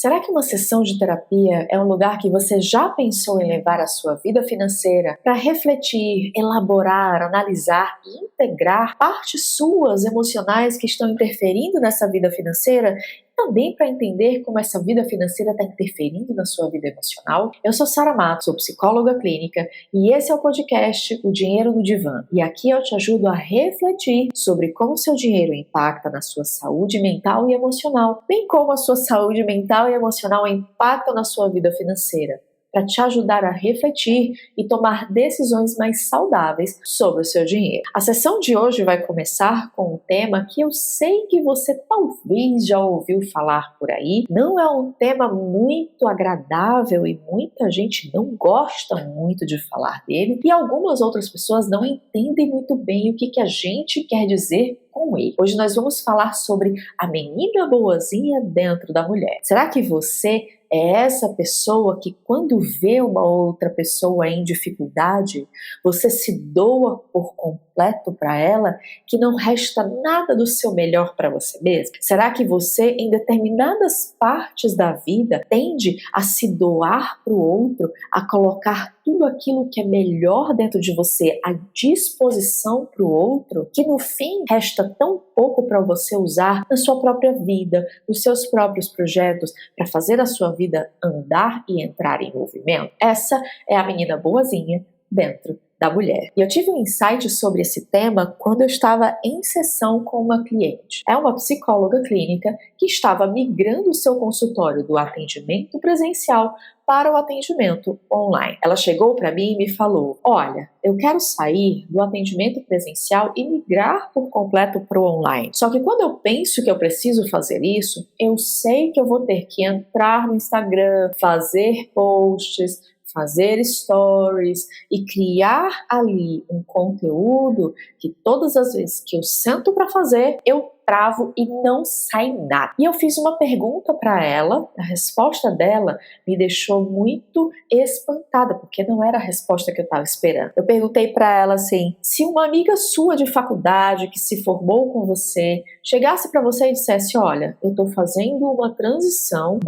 Será que uma sessão de terapia é um lugar que você já pensou em levar a sua vida financeira para refletir, elaborar, analisar e integrar partes suas emocionais que estão interferindo nessa vida financeira? Também para entender como essa vida financeira está interferindo na sua vida emocional? Eu sou Sara Matos, sou psicóloga clínica, e esse é o podcast O Dinheiro no Divã. E aqui eu te ajudo a refletir sobre como o seu dinheiro impacta na sua saúde mental e emocional, bem como a sua saúde mental e emocional impactam na sua vida financeira, para te ajudar a refletir e tomar decisões mais saudáveis sobre o seu dinheiro. A sessão de hoje vai começar com um tema que eu sei que você talvez já ouviu falar por aí. Não é um tema muito agradável e muita gente não gosta muito de falar dele, e algumas outras pessoas não entendem muito bem o que a gente quer dizer com ele. Hoje nós vamos falar sobre a menina boazinha dentro da mulher. Será que você é essa pessoa que, quando vê uma outra pessoa em dificuldade, você se doa por completo para ela, que não resta nada do seu melhor para você mesmo? Será que você, em determinadas partes da vida, tende a se doar para o outro, a colocar tudo aquilo que é melhor dentro de você à disposição para o outro, que no fim resta tão pouco para você usar na sua própria vida, nos seus próprios projetos, para fazer a sua vida andar e entrar em movimento? Essa é a menina boazinha dentro da mulher. E eu tive um insight sobre esse tema quando eu estava em sessão com uma cliente. É uma psicóloga clínica que estava migrando o seu consultório do atendimento presencial para o atendimento online. Ela chegou para mim e me falou: olha, eu quero sair do atendimento presencial e migrar por completo para o online. Só que quando eu penso que eu preciso fazer isso, eu sei que eu vou ter que entrar no Instagram, fazer posts, fazer stories e criar ali um conteúdo que todas as vezes que eu sento para fazer, eu travo e não sai nada. E eu fiz uma pergunta para ela, a resposta dela me deixou muito espantada, porque não era a resposta que eu estava esperando. Eu perguntei para ela assim: se uma amiga sua de faculdade que se formou com você chegasse para você e dissesse: olha, eu estou fazendo uma transição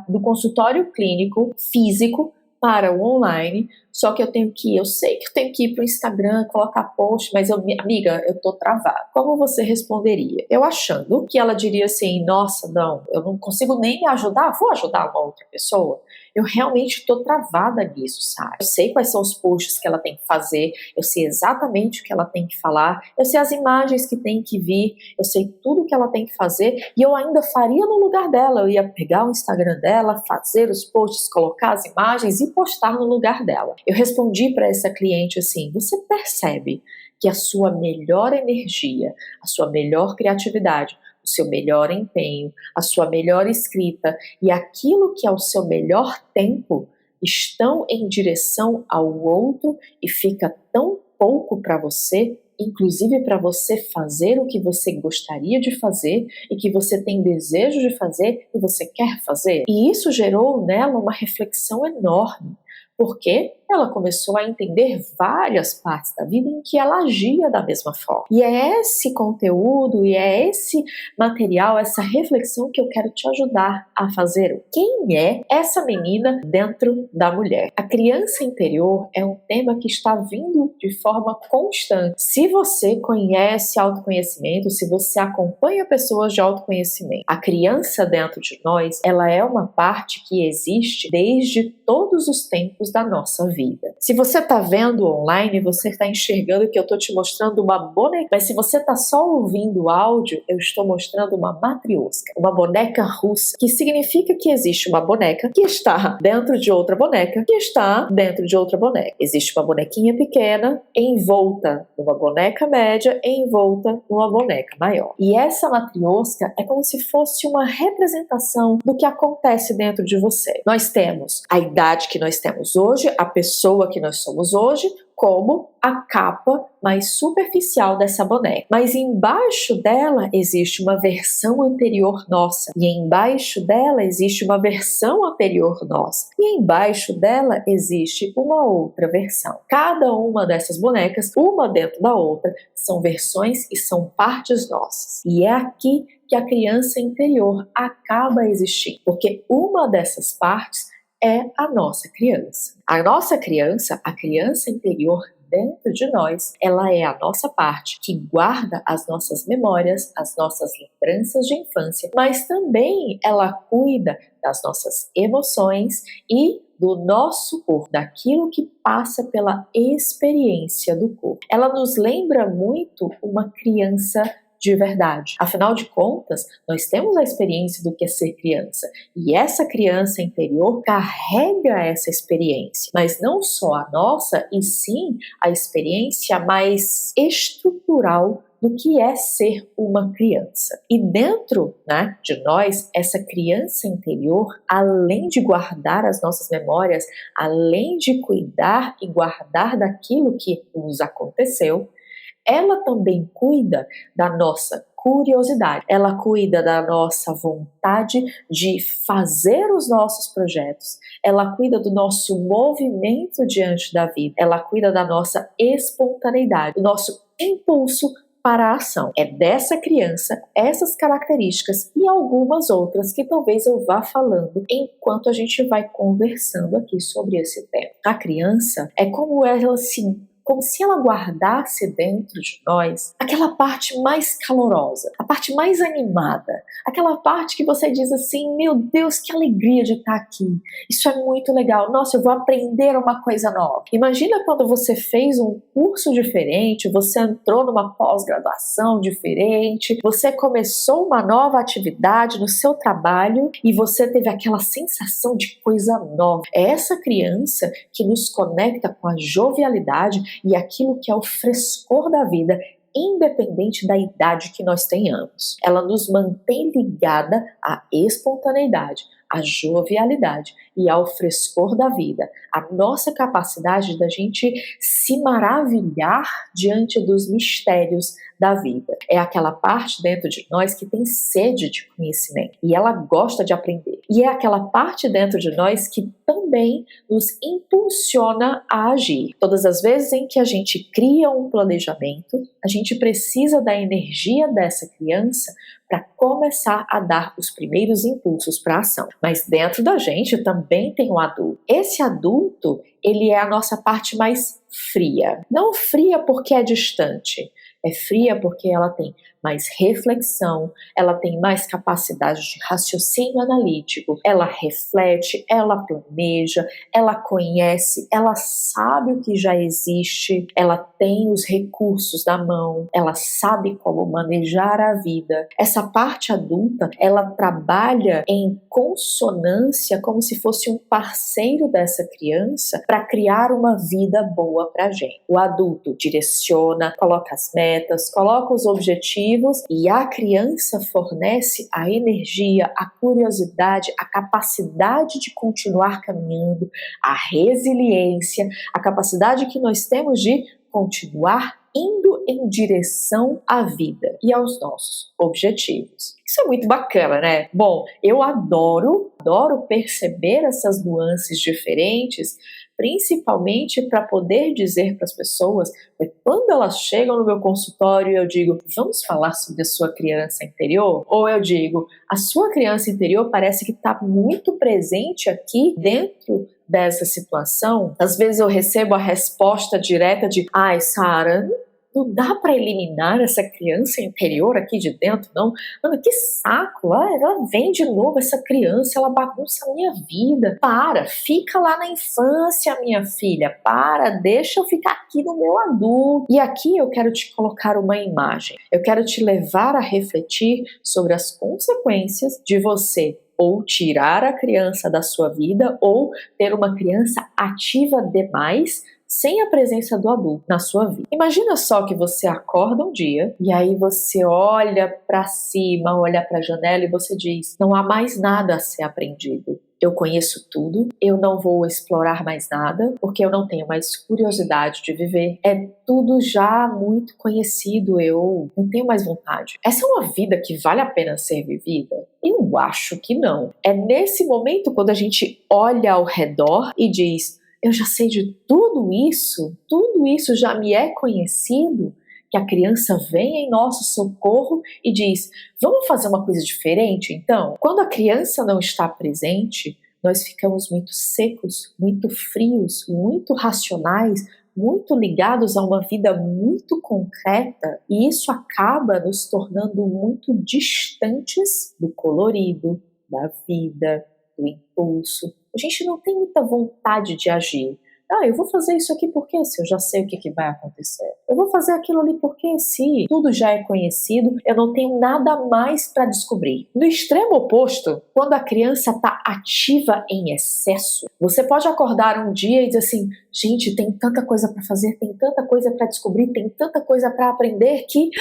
do consultório clínico físico para o online, só que eu sei que eu tenho que ir para o Instagram, colocar post, mas amiga, eu tô travada. Como você responderia? Eu achando que ela diria assim: nossa, não, eu não consigo nem me ajudar, vou ajudar uma outra pessoa? Eu realmente tô travada nisso, sabe? Eu sei quais são os posts que ela tem que fazer, eu sei exatamente o que ela tem que falar, eu sei as imagens que tem que vir, eu sei tudo que ela tem que fazer, e eu ainda faria no lugar dela. Eu ia pegar o Instagram dela, fazer os posts, colocar as imagens e postar no lugar dela. Eu respondi para essa cliente assim: você percebe que a sua melhor energia, a sua melhor criatividade, o seu melhor empenho, a sua melhor escrita e aquilo que é o seu melhor tempo estão em direção ao outro e fica tão pouco para você, inclusive para você fazer o que você gostaria de fazer e que você tem desejo de fazer e você quer fazer? E isso gerou nela uma reflexão enorme, porque ela começou a entender várias partes da vida em que ela agia da mesma forma. E é esse conteúdo, e é esse material, essa reflexão que eu quero te ajudar a fazer. Quem é essa menina dentro da mulher? A criança interior é um tema que está vindo de forma constante. Se você conhece autoconhecimento, se você acompanha pessoas de autoconhecimento, a criança dentro de nós, ela é uma parte que existe desde todos os tempos da nossa vida. Se você está vendo online, você está enxergando que eu estou te mostrando uma boneca, mas se você está só ouvindo o áudio, eu estou mostrando uma matrioska, uma boneca russa, que significa que existe uma boneca que está dentro de outra boneca, que está dentro de outra boneca. Existe uma bonequinha pequena envolta numa boneca média, envolta numa boneca maior. E essa matrioska é como se fosse uma representação do que acontece dentro de você. Nós temos a idade que nós temos hoje, a pessoa pessoa que nós somos hoje, como a capa mais superficial dessa boneca. Mas embaixo dela existe uma versão anterior nossa, e embaixo dela existe uma versão anterior nossa, e embaixo dela existe uma outra versão. Cada uma dessas bonecas, uma dentro da outra, são versões e são partes nossas. E é aqui que a criança interior acaba existindo, porque uma dessas partes é a nossa criança. A nossa criança, a criança interior dentro de nós, ela é a nossa parte que guarda as nossas memórias, as nossas lembranças de infância, mas também ela cuida das nossas emoções e do nosso corpo, daquilo que passa pela experiência do corpo. Ela nos lembra muito uma criança de verdade. Afinal de contas, nós temos a experiência do que é ser criança, e essa criança interior carrega essa experiência, mas não só a nossa, e sim a experiência mais estrutural do que é ser uma criança. E dentro, de nós, essa criança interior, além de guardar as nossas memórias, além de cuidar e guardar daquilo que nos aconteceu, ela também cuida da nossa curiosidade, ela cuida da nossa vontade de fazer os nossos projetos, ela cuida do nosso movimento diante da vida, ela cuida da nossa espontaneidade, do nosso impulso para a ação. É dessa criança, essas características e algumas outras que talvez eu vá falando enquanto a gente vai conversando aqui sobre esse tema. A criança é como se ela guardasse dentro de nós aquela parte mais calorosa, a parte mais animada, aquela parte que você diz assim, meu Deus, que alegria de estar aqui, isso é muito legal, nossa, eu vou aprender uma coisa nova. Imagina quando você fez um curso diferente, você entrou numa pós-graduação diferente, você começou uma nova atividade no seu trabalho e você teve aquela sensação de coisa nova. É essa criança que nos conecta com a jovialidade e aquilo que é o frescor da vida, independente da idade que nós tenhamos. Ela nos mantém ligada à espontaneidade, à jovialidade e ao frescor da vida, a nossa capacidade da gente se maravilhar diante dos mistérios da vida. É aquela parte dentro de nós que tem sede de conhecimento e ela gosta de aprender. E é aquela parte dentro de nós que também nos impulsiona a agir. Todas as vezes em que a gente cria um planejamento, a gente precisa da energia dessa criança para começar a dar os primeiros impulsos para a ação. Mas dentro da gente também tem um adulto. Esse adulto, ele é a nossa parte mais fria. Não fria porque é distante, é fria porque ela tem mais reflexão, ela tem mais capacidade de raciocínio analítico, ela reflete, ela planeja, ela conhece, ela sabe o que já existe, ela tem os recursos na mão, ela sabe como manejar a vida. Essa parte adulta, ela trabalha em consonância como se fosse um parceiro dessa criança para criar uma vida boa para a gente. O adulto direciona, coloca as metas, coloca os objetivos e a criança fornece a energia, a curiosidade, a capacidade de continuar caminhando, a resiliência, a capacidade que nós temos de continuar indo em direção à vida e aos nossos objetivos. Isso é muito bacana, né? Bom, eu adoro perceber essas nuances diferentes, principalmente para poder dizer para as pessoas, quando elas chegam no meu consultório, eu digo, vamos falar sobre a sua criança interior? Ou eu digo, a sua criança interior parece que está muito presente aqui dentro dessa situação. Às vezes eu recebo a resposta direta de, ai, Sara, não dá para eliminar essa criança interior aqui de dentro, não. Mano, que saco, ela vem de novo, essa criança, ela bagunça a minha vida. Fica lá na infância, minha filha, deixa eu ficar aqui no meu adulto. E aqui eu quero te colocar uma imagem, eu quero te levar a refletir sobre as consequências de você ou tirar a criança da sua vida ou ter uma criança ativa demais sem a presença do adulto na sua vida. Imagina só que você acorda um dia e aí você olha para cima, olha para a janela e você diz, não há mais nada a ser aprendido. eu conheço tudo, eu não vou explorar mais nada, porque eu não tenho mais curiosidade de viver. É tudo já muito conhecido, eu não tenho mais vontade. Essa é uma vida que vale a pena ser vivida? Eu acho que não. É nesse momento quando a gente olha ao redor e diz: eu já sei de tudo isso já me é conhecido, que a criança vem em nosso socorro e diz: vamos fazer uma coisa diferente então? Quando a criança não está presente, nós ficamos muito secos, muito frios, muito racionais, muito ligados a uma vida muito concreta, e isso acaba nos tornando muito distantes do colorido, da vida, do impulso. A gente não tem muita vontade de agir. Eu vou fazer isso aqui porque se eu já sei o que vai acontecer. Eu vou fazer aquilo ali porque se tudo já é conhecido, eu não tenho nada mais para descobrir. No extremo oposto, quando a criança está ativa em excesso, você pode acordar um dia e dizer assim: gente, tem tanta coisa para fazer, tem tanta coisa para descobrir, tem tanta coisa para aprender que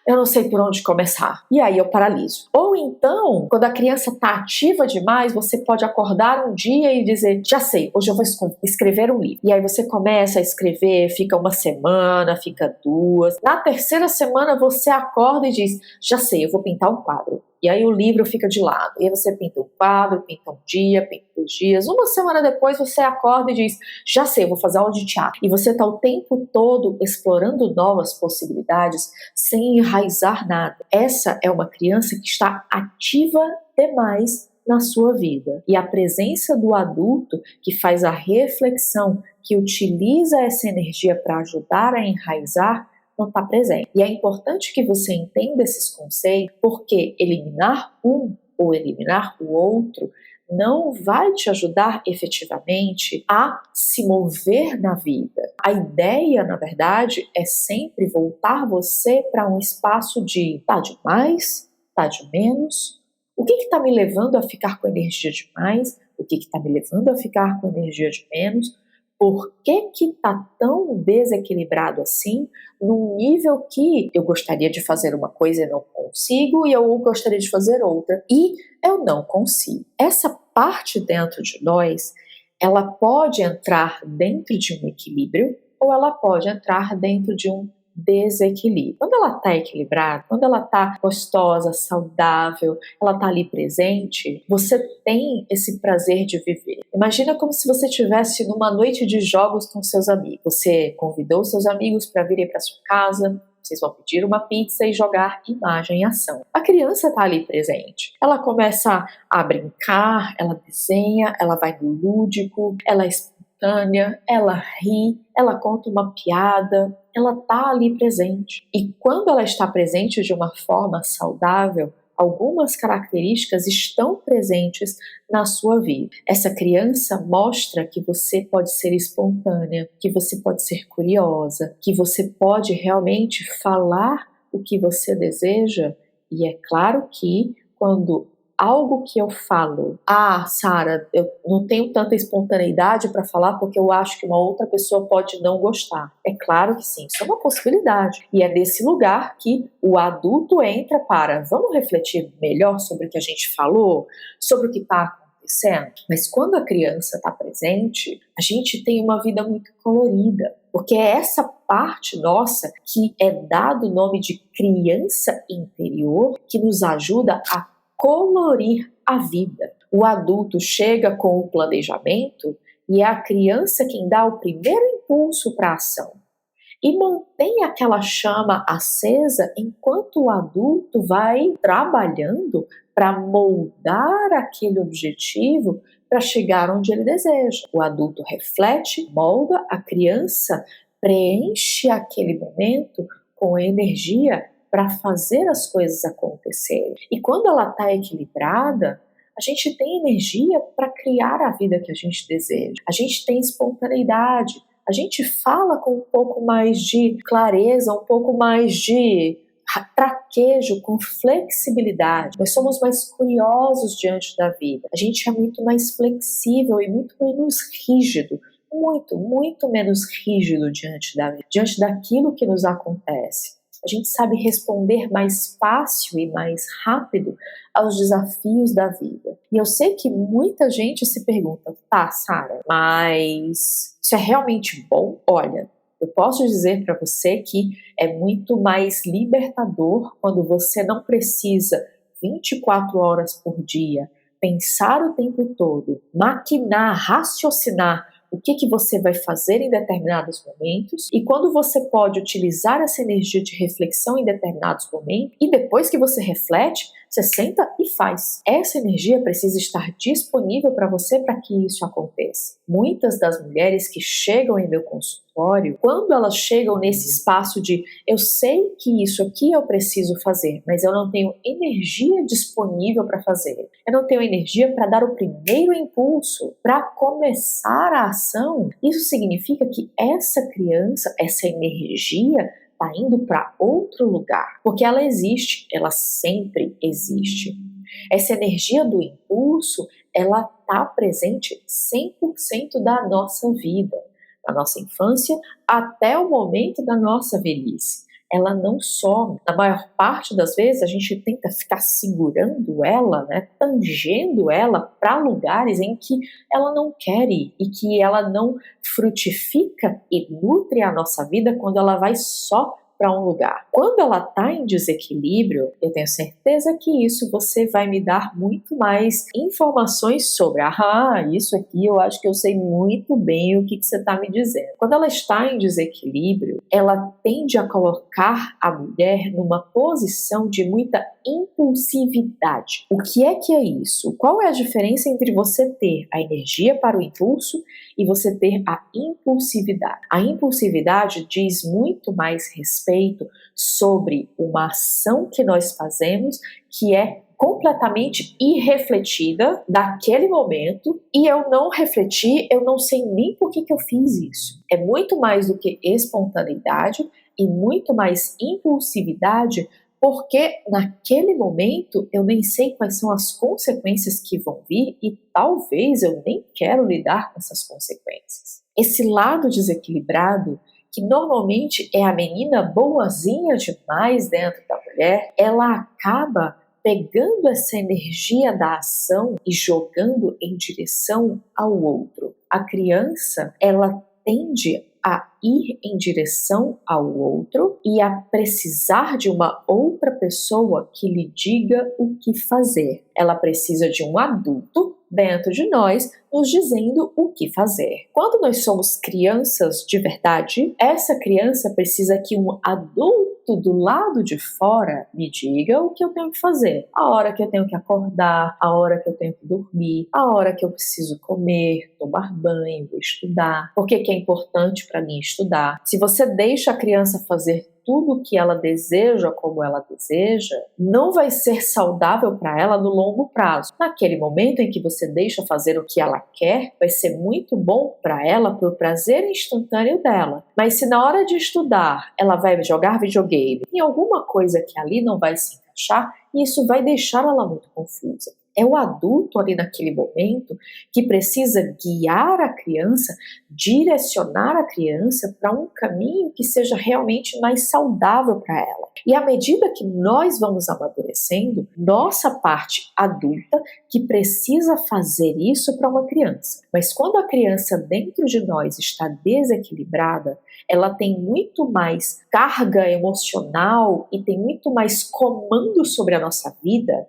eu não sei por onde começar. E aí eu paraliso. Ou então, quando a criança está ativa demais, você pode acordar um dia e dizer: já sei, hoje eu vou escrever um livro. E aí você começa a escrever, fica uma semana, fica duas. Na terceira semana você acorda e diz: já sei, eu vou pintar um quadro. E aí o livro fica de lado. E aí você pinta um quadro, pinta um dia, pinta 2 dias. Uma semana depois você acorda e diz: já sei, eu vou fazer aula de teatro. E você está o tempo todo explorando novas possibilidades sem enraizar nada. Essa é uma criança que está ativa demais na sua vida. E a presença do adulto que faz a reflexão, que utiliza essa energia para ajudar a enraizar, não está presente. E é importante que você entenda esses conceitos, porque eliminar um ou eliminar o outro não vai te ajudar efetivamente a se mover na vida. A ideia, na verdade, é sempre voltar você para um espaço de tá de mais, tá de menos. O que está me levando a ficar com energia de mais? O que está me levando a ficar com energia de menos? Por que está tão desequilibrado assim, num nível que eu gostaria de fazer uma coisa e não consigo, e eu gostaria de fazer outra, e eu não consigo. Essa parte dentro de nós, ela pode entrar dentro de um equilíbrio, ou ela pode entrar dentro de um desequilíbrio. Quando ela está equilibrada, quando ela está gostosa, saudável, ela está ali presente, você tem esse prazer de viver. Imagina como se você estivesse numa noite de jogos com seus amigos. Você convidou seus amigos para virem para sua casa, vocês vão pedir uma pizza e jogar imagem em ação. A criança está ali presente. Ela começa a brincar, ela desenha, ela vai no lúdico, ela ela ri, ela conta uma piada, ela está ali presente. E quando ela está presente de uma forma saudável, algumas características estão presentes na sua vida. Essa criança mostra que você pode ser espontânea, que você pode ser curiosa, que você pode realmente falar o que você deseja. E é claro que quando algo que eu falo, Sara, eu não tenho tanta espontaneidade para falar porque eu acho que uma outra pessoa pode não gostar. É claro que sim, isso é uma possibilidade. E é desse lugar que o adulto entra para: vamos refletir melhor sobre o que a gente falou, sobre o que está acontecendo. Mas quando a criança está presente, a gente tem uma vida muito colorida, porque é essa parte nossa que é dado o nome de criança interior que nos ajuda a colorir a vida. O adulto chega com o planejamento e é a criança quem dá o primeiro impulso para a ação e mantém aquela chama acesa enquanto o adulto vai trabalhando para moldar aquele objetivo para chegar onde ele deseja. O adulto reflete, molda, a criança preenche aquele momento com energia para fazer as coisas acontecerem. E quando ela está equilibrada, a gente tem energia para criar a vida que a gente deseja. A gente tem espontaneidade. A gente fala com um pouco mais de clareza, um pouco mais de traquejo, com flexibilidade. Nós somos mais curiosos diante da vida. A gente é muito mais flexível e muito menos rígido. Muito menos rígido diante da vida, diante daquilo que nos acontece. A gente sabe responder mais fácil e mais rápido aos desafios da vida. E eu sei que muita gente se pergunta, tá, Sara, mas isso é realmente bom? Olha, eu posso dizer para você que é muito mais libertador quando você não precisa 24 horas por dia pensar o tempo todo, maquinar, raciocinar o que você vai fazer em determinados momentos, e quando você pode utilizar essa energia de reflexão em determinados momentos, e depois que você reflete, você senta e faz. Essa energia precisa estar disponível para você para que isso aconteça. Muitas das mulheres que chegam em meu consultório, quando elas chegam nesse espaço de eu sei que isso aqui eu preciso fazer, mas eu não tenho energia disponível para fazer, eu não tenho energia para dar o primeiro impulso, para começar a ação, isso significa que essa criança, essa energia, está indo para outro lugar, porque ela existe, ela sempre existe. Essa energia do impulso, ela está presente 100% da nossa vida, da nossa infância até o momento da nossa velhice. Ela não some. Na maior parte das vezes, a gente tenta ficar segurando ela, tangendo ela para lugares em que ela não quer ir e que ela não frutifica e nutre a nossa vida quando ela vai só para um lugar. Quando ela está em desequilíbrio, eu tenho certeza que isso você vai me dar muito mais informações sobre. Isso aqui eu acho que eu sei muito bem o que você está me dizendo. Quando ela está em desequilíbrio, ela tende a colocar a mulher numa posição de muita impulsividade. O que é isso? Qual é a diferença entre você ter a energia para o impulso e você ter a impulsividade? A impulsividade diz muito mais respeito sobre uma ação que nós fazemos que é completamente irrefletida daquele momento, e eu não refleti, eu não sei nem por que eu fiz isso. É muito mais do que espontaneidade e muito mais impulsividade, porque naquele momento eu nem sei quais são as consequências que vão vir e talvez eu nem quero lidar com essas consequências. Esse lado desequilibrado, que normalmente é a menina boazinha demais dentro da mulher, ela acaba pegando essa energia da ação e jogando em direção ao outro. A criança, ela tende a ir em direção ao outro e a precisar de uma outra pessoa que lhe diga o que fazer. Ela precisa de um adulto dentro de nós nos dizendo o que fazer. Quando nós somos crianças de verdade, essa criança precisa que um adulto do lado de fora me diga o que eu tenho que fazer. A hora que eu tenho que acordar, a hora que eu tenho que dormir, a hora que eu preciso comer, tomar banho, estudar. Por que é importante para mim estudar? Se você deixa a criança fazer tudo o que ela deseja como ela deseja, não vai ser saudável para ela no longo prazo. Naquele momento em que você deixa fazer o que ela quer, vai ser muito bom para ela, pelo prazer instantâneo dela. Mas se na hora de estudar ela vai jogar videogame, tem alguma coisa que ali não vai se encaixar, e isso vai deixar ela muito confusa. É o adulto ali naquele momento que precisa guiar a criança, direcionar a criança para um caminho que seja realmente mais saudável para ela. E à medida que nós vamos amadurecendo, nossa parte adulta que precisa fazer isso para uma criança. Mas quando a criança dentro de nós está desequilibrada, ela tem muito mais carga emocional e tem muito mais comando sobre a nossa vida,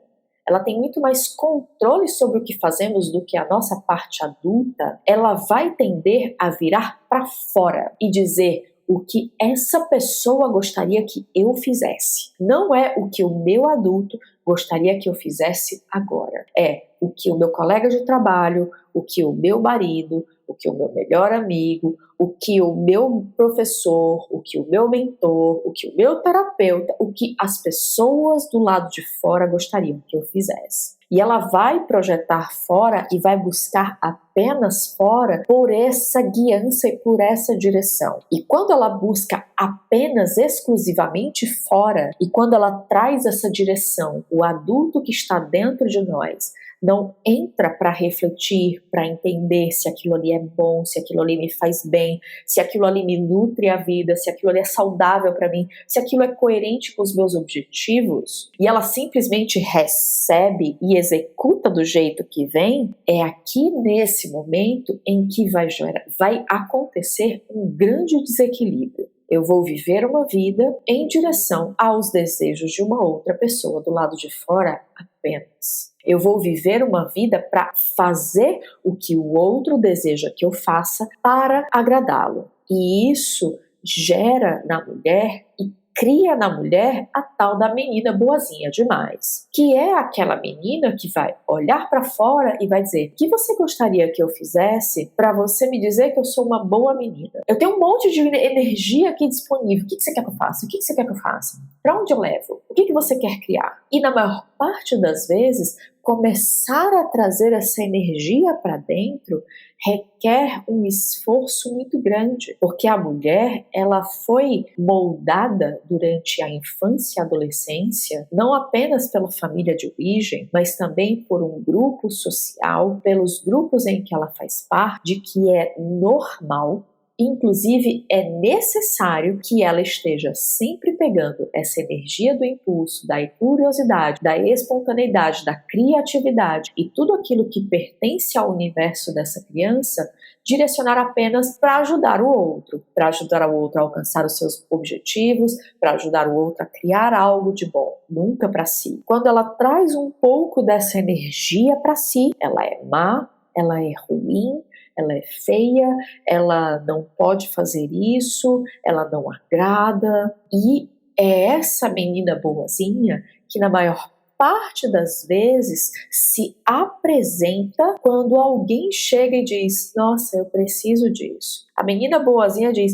ela tem muito mais controle sobre o que fazemos do que a nossa parte adulta, ela vai tender a virar para fora e dizer o que essa pessoa gostaria que eu fizesse. Não é o que o meu adulto gostaria que eu fizesse agora. É o que o meu colega de trabalho, o que o meu marido, o que o meu melhor amigo, o que o meu professor, o que o meu mentor, o que o meu terapeuta, o que as pessoas do lado de fora gostariam que eu fizesse. E ela vai projetar fora e vai buscar apenas fora por essa guiança e por essa direção. E quando ela busca apenas exclusivamente fora, e quando ela traz essa direção, o adulto que está dentro de nós não entra para refletir, para entender se aquilo ali é bom, se aquilo ali me faz bem, se aquilo ali me nutre a vida, se aquilo ali é saudável para mim, se aquilo é coerente com os meus objetivos, e ela simplesmente recebe e executa do jeito que vem, é aqui nesse momento em que vai acontecer um grande desequilíbrio. Eu vou viver uma vida em direção aos desejos de uma outra pessoa do lado de fora apenas. Eu vou viver uma vida para fazer o que o outro deseja que eu faça para agradá-lo. E isso gera na mulher e cria na mulher a tal da menina boazinha demais, que é aquela menina que vai olhar para fora e vai dizer: o que você gostaria que eu fizesse para você me dizer que eu sou uma boa menina? Eu tenho um monte de energia aqui disponível, o que você quer que eu faça? O que você quer que eu faça? Para onde eu levo? O que você quer criar? E na maior parte das vezes, começar a trazer essa energia para dentro requer um esforço muito grande, porque a mulher, ela foi moldada durante a infância e adolescência, não apenas pela família de origem, mas também por um grupo social, pelos grupos em que ela faz parte, de que é normal. Inclusive, é necessário que ela esteja sempre pegando essa energia do impulso, da curiosidade, da espontaneidade, da criatividade e tudo aquilo que pertence ao universo dessa criança, direcionar apenas para ajudar o outro a alcançar os seus objetivos, para ajudar o outro a criar algo de bom, nunca para si. Quando ela traz um pouco dessa energia para si, ela é má, ela é ruim, ela é feia, ela não pode fazer isso, ela não agrada. E é essa menina boazinha que na maior parte das vezes se apresenta quando alguém chega e diz: nossa, eu preciso disso. A menina boazinha diz: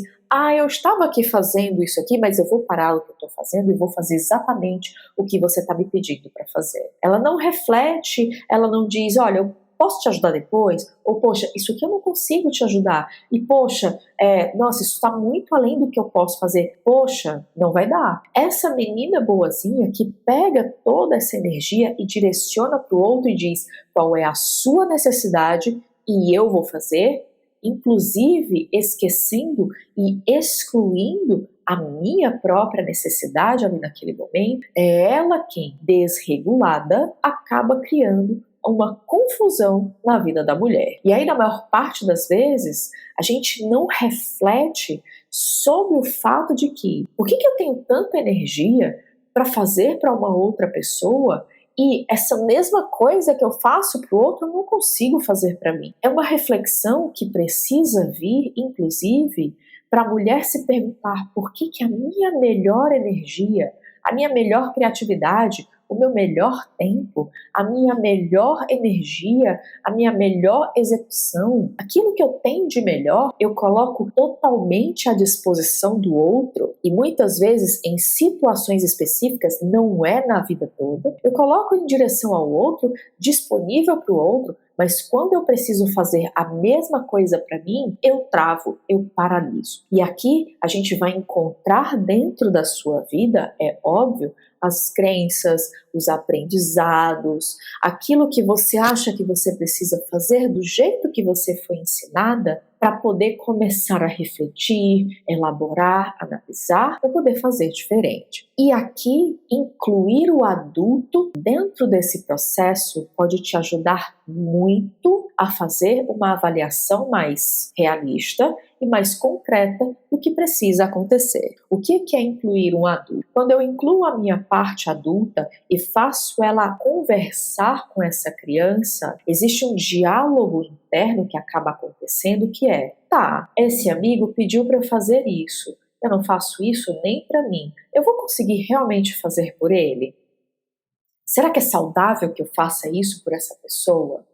eu estava aqui fazendo isso aqui, mas eu vou parar o que eu estou fazendo e vou fazer exatamente o que você está me pedindo para fazer. Ela não reflete, ela não diz: olha, eu posso te ajudar depois? Ou, poxa, isso aqui eu não consigo te ajudar. E, poxa, nossa, isso está muito além do que eu posso fazer. Poxa, não vai dar. Essa menina boazinha que pega toda essa energia e direciona para o outro e diz qual é a sua necessidade e eu vou fazer, inclusive esquecendo e excluindo a minha própria necessidade ali naquele momento, é ela quem, desregulada, acaba criando uma confusão na vida da mulher. E aí, na maior parte das vezes, a gente não reflete sobre o fato de que por que eu tenho tanta energia para fazer para uma outra pessoa e essa mesma coisa que eu faço para o outro eu não consigo fazer para mim. É uma reflexão que precisa vir, inclusive, para a mulher se perguntar por que a minha melhor energia, a minha melhor criatividade, o meu melhor tempo, a minha melhor energia, a minha melhor execução, aquilo que eu tenho de melhor, eu coloco totalmente à disposição do outro, e muitas vezes em situações específicas, não é na vida toda, eu coloco em direção ao outro, disponível para o outro, mas quando eu preciso fazer a mesma coisa para mim, eu travo, eu paraliso. E aqui a gente vai encontrar dentro da sua vida, é óbvio, as crenças, os aprendizados, aquilo que você acha que você precisa fazer do jeito que você foi ensinada para poder começar a refletir, elaborar, analisar, para poder fazer diferente. E aqui, incluir o adulto dentro desse processo pode te ajudar muito a fazer uma avaliação mais realista e mais concreta do que precisa acontecer. O que é incluir um adulto? Quando eu incluo a minha parte adulta e faço ela conversar com essa criança, existe um diálogo interno que acaba acontecendo que é: tá, esse amigo pediu para eu fazer isso, eu não faço isso nem para mim, eu vou conseguir realmente fazer por ele? Será que é saudável que eu faça isso por essa pessoa?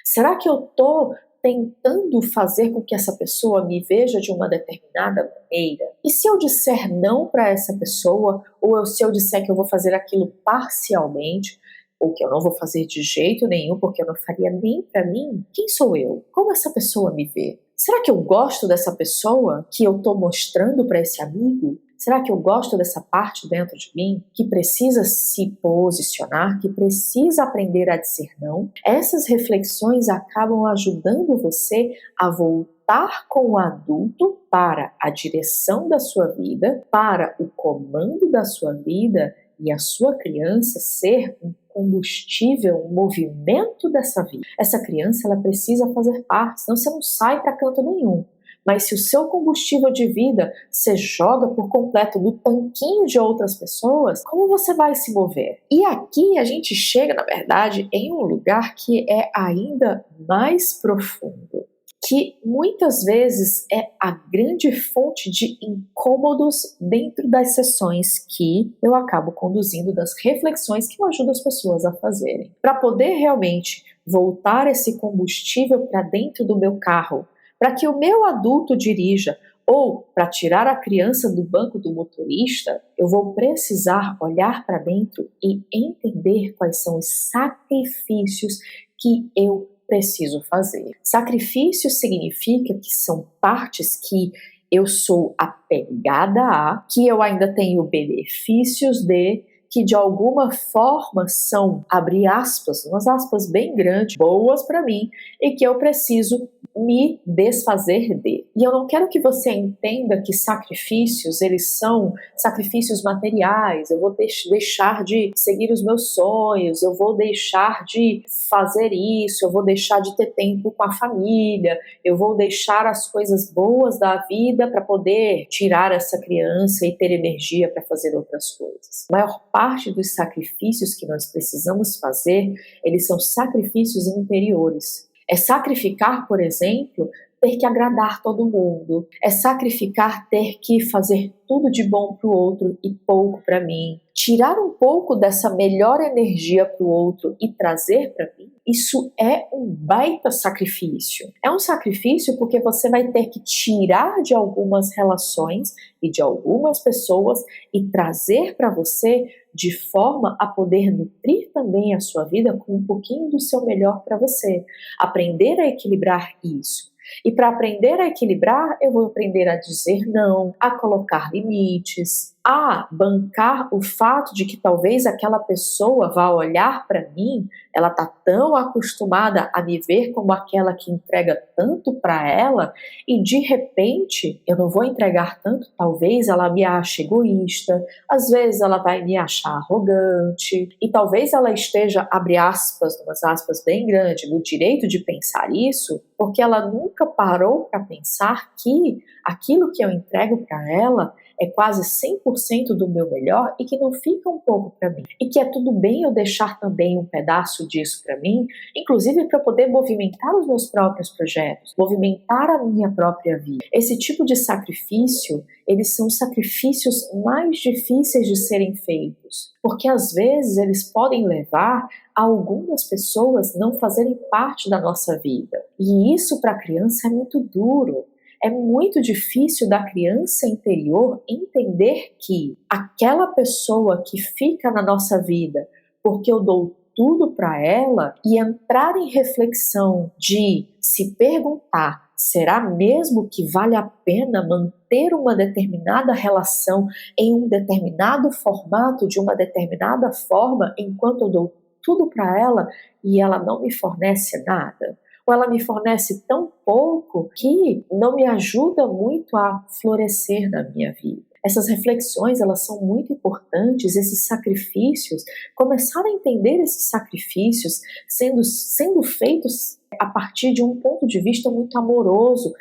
Será que eu estou tentando fazer com que essa pessoa me veja de uma determinada maneira? E se eu disser não para essa pessoa, ou se eu disser que eu vou fazer aquilo parcialmente, ou que eu não vou fazer de jeito nenhum, porque eu não faria nem para mim, quem sou eu? Como essa pessoa me vê? Será que eu gosto dessa pessoa que eu estou mostrando para esse amigo? Será que eu gosto dessa parte dentro de mim que precisa se posicionar, que precisa aprender a dizer não? Essas reflexões acabam ajudando você a voltar com o adulto para a direção da sua vida, para o comando da sua vida, e a sua criança ser um combustível, um movimento dessa vida. Essa criança, ela precisa fazer parte, senão você não sai para canto nenhum. Mas se o seu combustível de vida você joga por completo no tanquinho de outras pessoas, como você vai se mover? E aqui a gente chega, na verdade, em um lugar que é ainda mais profundo, que muitas vezes é a grande fonte de incômodos dentro das sessões que eu acabo conduzindo, das reflexões que eu ajudo as pessoas a fazerem. Para poder realmente voltar esse combustível para dentro do meu carro, para que o meu adulto dirija, ou para tirar a criança do banco do motorista, eu vou precisar olhar para dentro e entender quais são os sacrifícios que eu preciso fazer. Sacrifício significa que são partes que eu sou apegada a, que eu ainda tenho benefícios de, que de alguma forma são, abre aspas, umas aspas bem grandes, boas para mim, e que eu preciso me desfazer de. E eu não quero que você entenda que sacrifícios, eles são sacrifícios materiais, eu vou deixar de seguir os meus sonhos, eu vou deixar de fazer isso, eu vou deixar de ter tempo com a família, eu vou deixar as coisas boas da vida para poder tirar essa criança e ter energia para fazer outras coisas. A maior parte dos sacrifícios que nós precisamos fazer, eles são sacrifícios interiores. É sacrificar, por exemplo, ter que agradar todo mundo. É sacrificar ter que fazer tudo de bom para o outro e pouco para mim. Tirar um pouco dessa melhor energia para o outro e trazer para mim, isso é um baita sacrifício. É um sacrifício porque você vai ter que tirar de algumas relações e de algumas pessoas e trazer para você de forma a poder nutrir também a sua vida com um pouquinho do seu melhor para você. Aprender a equilibrar isso. E para aprender a equilibrar, eu vou aprender a dizer não, a colocar limites, a bancar o fato de que talvez aquela pessoa vá olhar para mim, ela está tão acostumada a me ver como aquela que entrega tanto para ela, e de repente eu não vou entregar tanto, talvez ela me ache egoísta, às vezes ela vai me achar arrogante, e talvez ela esteja, abre aspas, umas aspas bem grandes, no direito de pensar isso, porque ela nunca parou para pensar que aquilo que eu entrego para ela é quase 100% do meu melhor e que não fica um pouco para mim. E que é tudo bem eu deixar também um pedaço disso para mim, inclusive para poder movimentar os meus próprios projetos, movimentar a minha própria vida. Esse tipo de sacrifício, eles são sacrifícios mais difíceis de serem feitos, porque às vezes eles podem levar a algumas pessoas não fazerem parte da nossa vida. E isso para a criança é muito duro. É muito difícil da criança interior entender que aquela pessoa que fica na nossa vida porque eu dou tudo para ela, e entrar em reflexão de se perguntar, será mesmo que vale a pena manter uma determinada relação em um determinado formato, de uma determinada forma, enquanto eu dou tudo para ela e ela não me fornece nada? Ou ela me fornece tão pouco que não me ajuda muito a florescer na minha vida. Essas reflexões, elas são muito importantes, esses sacrifícios, começar a entender esses sacrifícios sendo feitos a partir de um ponto de vista muito amoroso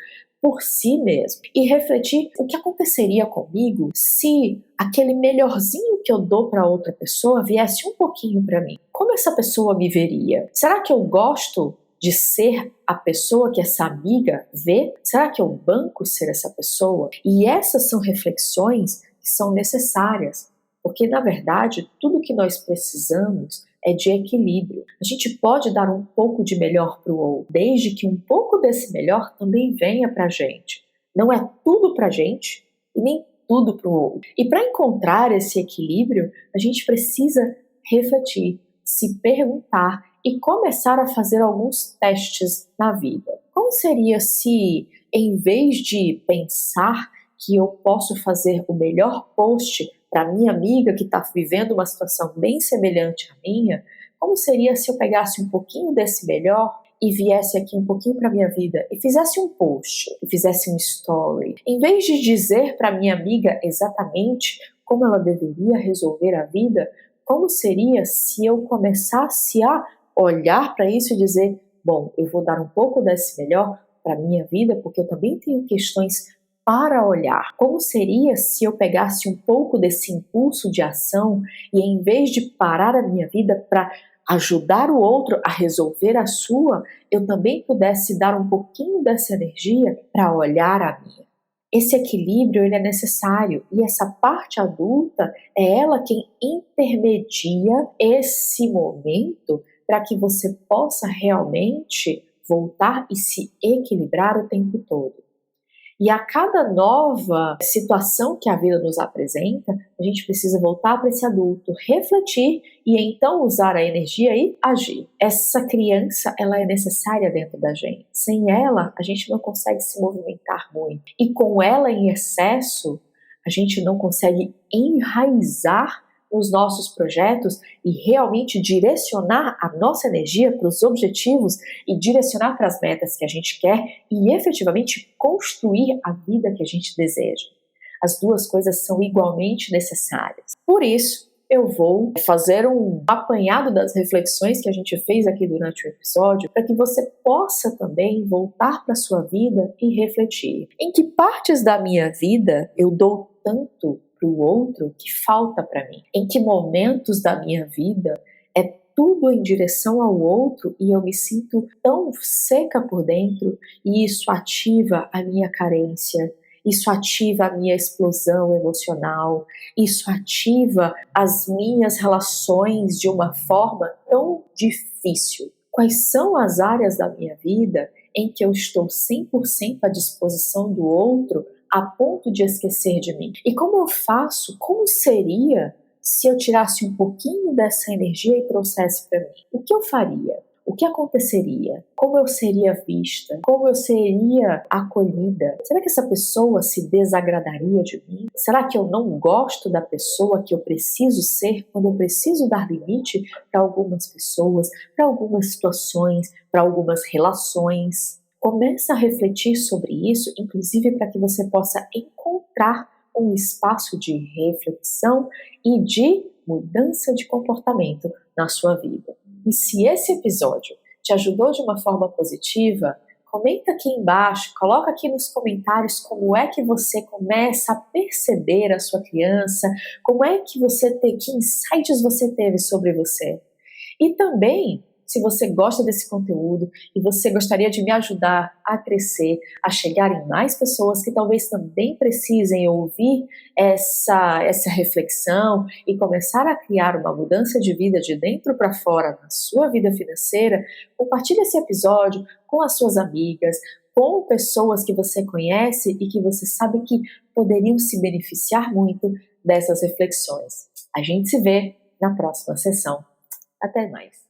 por si mesmo, e refletir o que aconteceria comigo se aquele melhorzinho que eu dou para outra pessoa viesse um pouquinho para mim. Como essa pessoa me veria? Será que eu gosto de ser a pessoa que essa amiga vê? Será que eu banco ser essa pessoa? E essas são reflexões que são necessárias, porque na verdade tudo que nós precisamos é de equilíbrio. A gente pode dar um pouco de melhor para o outro, desde que um pouco desse melhor também venha para a gente. Não é tudo para a gente e nem tudo para o outro. E para encontrar esse equilíbrio, a gente precisa refletir, se perguntar e começar a fazer alguns testes na vida. Como seria se, em vez de pensar que eu posso fazer o melhor post para minha amiga que está vivendo uma situação bem semelhante à minha? Como seria se eu pegasse um pouquinho desse melhor e viesse aqui um pouquinho para minha vida e fizesse um post, e fizesse um story, em vez de dizer para minha amiga exatamente como ela deveria resolver a vida, como seria se eu começasse a olhar para isso e dizer, bom, eu vou dar um pouco desse melhor para minha vida, porque eu também tenho questões para olhar. Como seria se eu pegasse um pouco desse impulso de ação e em vez de parar a minha vida para ajudar o outro a resolver a sua, eu também pudesse dar um pouquinho dessa energia para olhar a minha. Esse equilíbrio ele é necessário e essa parte adulta é ela quem intermedia esse momento para que você possa realmente voltar e se equilibrar o tempo todo. E a cada nova situação que a vida nos apresenta, a gente precisa voltar para esse adulto, refletir e então usar a energia e agir. Essa criança, ela é necessária dentro da gente. Sem ela, a gente não consegue se movimentar muito. E com ela em excesso, a gente não consegue enraizar os nossos projetos e realmente direcionar a nossa energia para os objetivos e direcionar para as metas que a gente quer e efetivamente construir a vida que a gente deseja. As duas coisas são igualmente necessárias. Por isso, eu vou fazer um apanhado das reflexões que a gente fez aqui durante o episódio para que você possa também voltar para a sua vida e refletir. Em que partes da minha vida eu dou tanto para o outro que falta para mim? Em que momentos da minha vida é tudo em direção ao outro e eu me sinto tão seca por dentro e isso ativa a minha carência, isso ativa a minha explosão emocional, isso ativa as minhas relações de uma forma tão difícil? Quais são as áreas da minha vida em que eu estou 100% à disposição do outro a ponto de esquecer de mim? E como eu faço? Como seria se eu tirasse um pouquinho dessa energia e trouxesse para mim? O que eu faria? O que aconteceria? Como eu seria vista? Como eu seria acolhida? Será que essa pessoa se desagradaria de mim? Será que eu não gosto da pessoa que eu preciso ser quando eu preciso dar limite para algumas pessoas, para algumas situações, para algumas relações? Começa a refletir sobre isso, inclusive para que você possa encontrar um espaço de reflexão e de mudança de comportamento na sua vida. E se esse episódio te ajudou de uma forma positiva, comenta aqui embaixo, coloca aqui nos comentários como é que você começa a perceber a sua criança, como é que que insights você teve sobre você. E também, se você gosta desse conteúdo e você gostaria de me ajudar a crescer, a chegar em mais pessoas que talvez também precisem ouvir essa reflexão e começar a criar uma mudança de vida de dentro para fora na sua vida financeira, compartilhe esse episódio com as suas amigas, com pessoas que você conhece e que você sabe que poderiam se beneficiar muito dessas reflexões. A gente se vê na próxima sessão. Até mais!